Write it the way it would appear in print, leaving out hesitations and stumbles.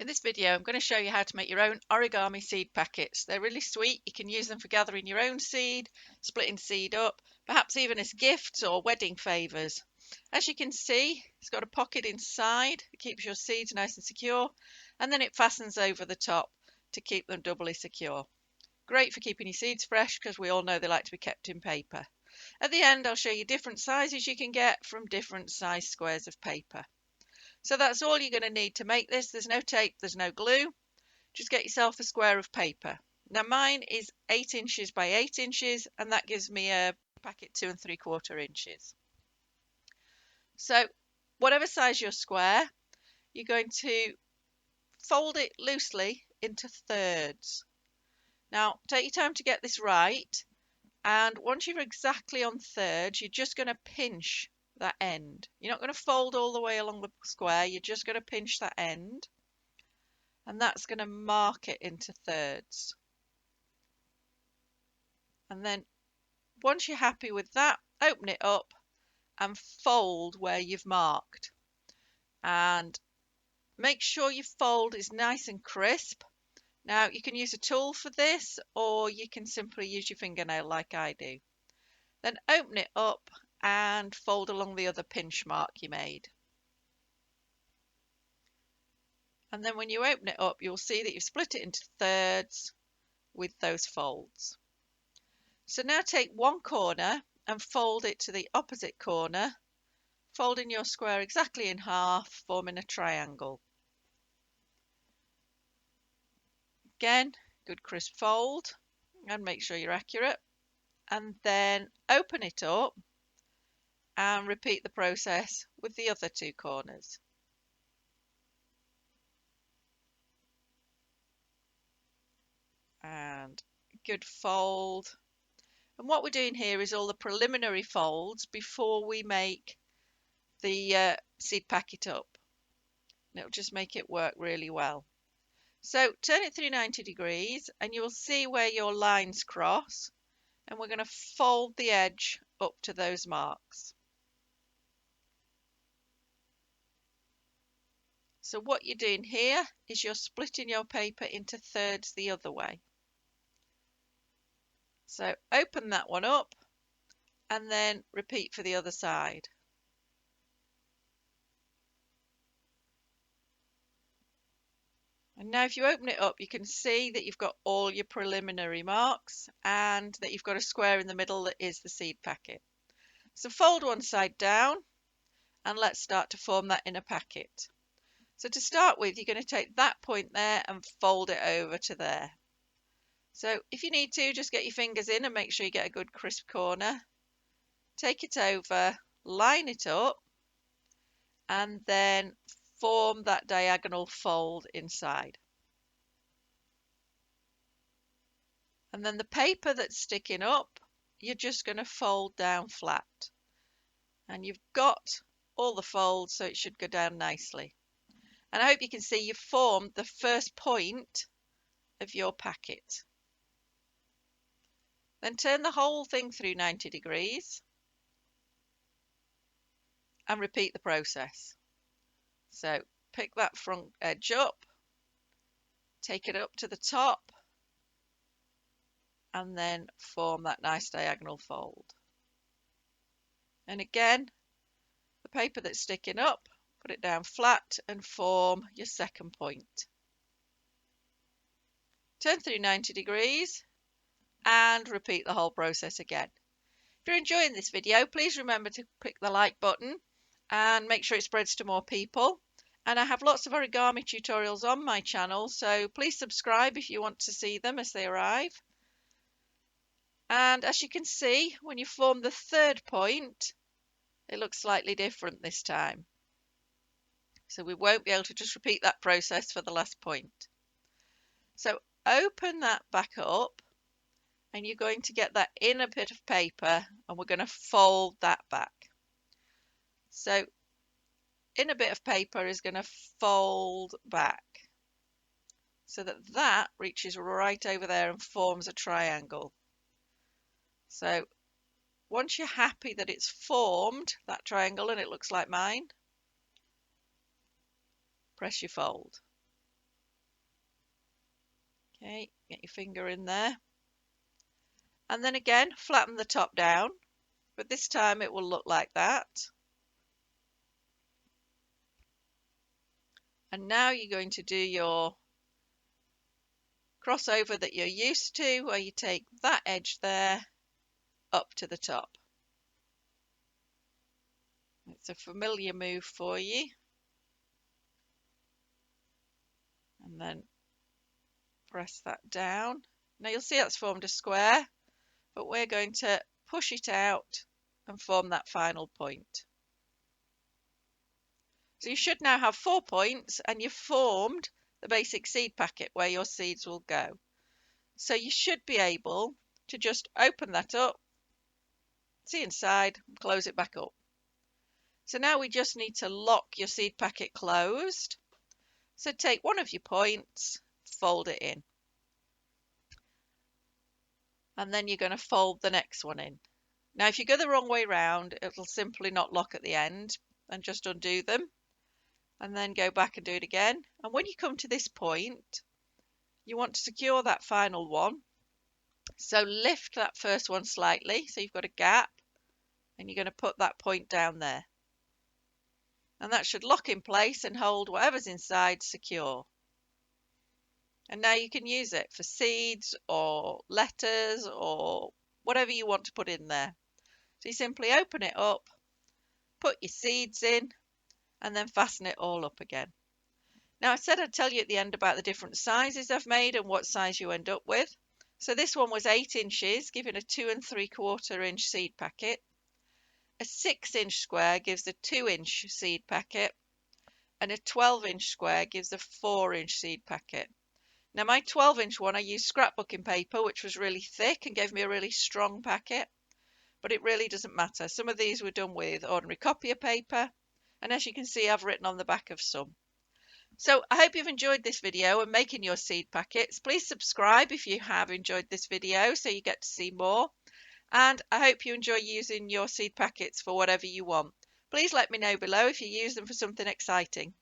In this video, I'm going to show you how to make your own origami seed packets. They're really sweet. You can use them for gathering your own seed, splitting seed up, perhaps even as gifts or wedding favours. As you can see, it's got a pocket inside that keeps your seeds nice and secure, and then it fastens over the top to keep them doubly secure. Great for keeping your seeds fresh because we all know they like to be kept in paper. At the end, I'll show you different sizes you can get from different size squares of paper. So that's all you're going to need to make this. There's no tape, there's no glue. Just get yourself a square of paper. Now mine is 8 inches by 8 inches, and that gives me a packet 2 3/4 inches. So whatever size your square, you're going to fold it loosely into thirds. Now take your time to get this right, and once you're exactly on thirds, you're just going to pinch that end. You're not going to fold all the way along the square, you're just going to pinch that end, and that's going to mark it into thirds. And then once you're happy with that, open it up and fold where you've marked, and make sure your fold is nice and crisp. Now you can use a tool for this, or you can simply use your fingernail like I do. Then open it up and fold along the other pinch mark you made. And then when you open it up, you'll see that you've split it into thirds with those folds. So now take one corner and fold it to the opposite corner, folding your square exactly in half, forming a triangle. Again, good crisp fold, and make sure you're accurate. And then open it up and repeat the process with the other two corners. And good fold. And what we're doing here is all the preliminary folds before we make the seed packet up. And it'll just make it work really well. So turn it through 90 degrees and you will see where your lines cross, and we're going to fold the edge up to those marks. So what you're doing here is you're splitting your paper into thirds the other way. So open that one up and then repeat for the other side. And now if you open it up, you can see that you've got all your preliminary marks and that you've got a square in the middle that is the seed packet. So fold one side down and let's start to form that inner packet. So to start with, you're going to take that point there and fold it over to there. So if you need to, just get your fingers in and make sure you get a good crisp corner. Take it over, line it up, and then form that diagonal fold inside. And then the paper that's sticking up, you're just going to fold down flat. And you've got all the folds, so it should go down nicely. And I hope you can see you've formed the first point of your packet. Then turn the whole thing through 90 degrees and repeat the process. So pick that front edge up, take it up to the top, and then form that nice diagonal fold. And again, the paper that's sticking up, put it down flat and form your second point. Turn through 90 degrees and repeat the whole process again. If you're enjoying this video, please remember to click the like button and make sure it spreads to more people. And I have lots of origami tutorials on my channel, so please subscribe if you want to see them as they arrive. And as you can see, when you form the third point, it looks slightly different this time. So we won't be able to just repeat that process for the last point. So open that back up and you're going to get that inner bit of paper and we're going to fold that back. So inner bit of paper is going to fold back so that that reaches right over there and forms a triangle. So once you're happy that it's formed that triangle and it looks like mine, press your fold. Okay, get your finger in there. And then again, flatten the top down, but this time it will look like that. And now you're going to do your crossover that you're used to, where you take that edge there up to the top. It's a familiar move for you. And then press that down. Now you'll see that's formed a square, but we're going to push it out and form that final point. So you should now have 4 points, and you've formed the basic seed packet where your seeds will go. So you should be able to just open that up, see inside, close it back up. So now we just need to lock your seed packet closed. So take one of your points, fold it in. And then you're going to fold the next one in. Now if you go the wrong way round, it'll simply not lock at the end, and just undo them. And then go back and do it again. And when you come to this point, you want to secure that final one. So lift that first one slightly, so you've got a gap, and you're going to put that point down there. And that should lock in place and hold whatever's inside secure. And now you can use it for seeds or letters or whatever you want to put in there. So you simply open it up, put your seeds in, and then fasten it all up again. Now I said I'd tell you at the end about the different sizes I've made and what size you end up with. So this one was 8 inches, giving a 2 3/4 inch seed packet. A 6-inch square gives a 2-inch seed packet, and a 12-inch square gives a 4-inch seed packet. Now my 12-inch one I used scrapbooking paper, which was really thick and gave me a really strong packet, but it really doesn't matter. Some of these were done with ordinary copier paper, and as you can see I've written on the back of some. So I hope you've enjoyed this video and making your seed packets. Please subscribe if you have enjoyed this video so you get to see more. And I hope you enjoy using your seed packets for whatever you want. Please let me know below if you use them for something exciting.